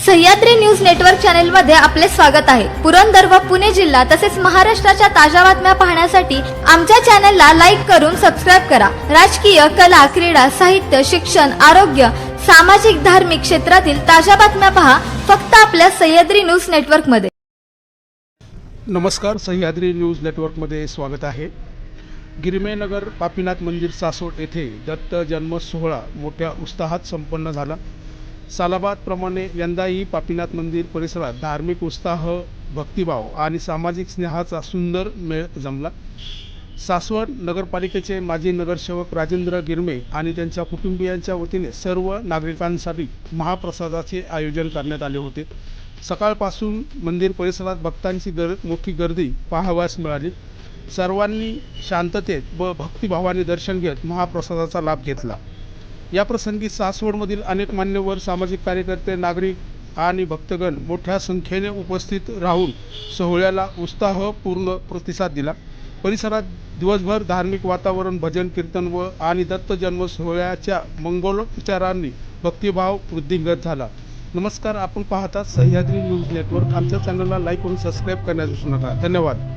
Sahyadri news network channel मध्ये आपले स्वागत आहे। पुरंदर व पुणे जिल्हा तसेच महाराष्ट्राच्या ताज्या बातम्या पाहण्यासाठी आमच्या चॅनलला लाईक करून सबस्क्राइब करा। राजकीय, कला, क्रीडा, साहित्य, शिक्षण, आरोग्य, सामाजिक, धार्मिक क्षेत्रातील ताज्या बातम्या पहा फक्त आपल्या सह्याद्री न्यूज नेटवर्क मध्ये। नमस्कार, सह्याद्री न्यूज नेटवर्क मध्ये स्वागत आहे। गिरमेनगर पापीनाथ मंदिर सासवड येथे दत्त जन्म सोहळा मोठ्या उत्साहात संपन्न झाला। सालाबादप्रमाणे यंदाही पापीनाथ मंदिर परिसरात धार्मिक उत्साह, भक्तिभाव आणि सामाजिक स्नेहाचा सुंदर मेळ जमला। सासवड नगरपालिकेचे माजी नगरसेवक राजेंद्र गिरमे आणि त्यांच्या कुटुंबियांच्या वतीने सर्व नागरिकांसाठी महाप्रसादाचे आयोजन करण्यात आले होते। सकाळपासून मंदिर परिसरात भक्तांची मोठी गर्दी पाहावयास मिळाली। सर्वांनी शांततेत व भक्तिभावाने दर्शन घेत महाप्रसादाचा लाभ घेतला। या प्रसंगी सासवडमधील अनेक मान्यवर, सामाजिक कार्यकर्ते, नागरिक आणि भक्तगण मोठ्या संख्येने उपस्थित राहून सोहळ्याला उत्साहपूर्ण प्रतिसाद दिला। परिसरात दिवसभर धार्मिक वातावरण, भजन, कीर्तन व आणि दत्त जन्म सोहळ्याच्या मंगलोच्चारांनी भक्तिभाव वृद्धिंगत झाला। नमस्कार, आपण पाहता सह्याद्री न्यूज नेटवर्क। आमच्या चॅनलला लाईक करून सबस्क्राईब करण्यास विसरू नका। धन्यवाद।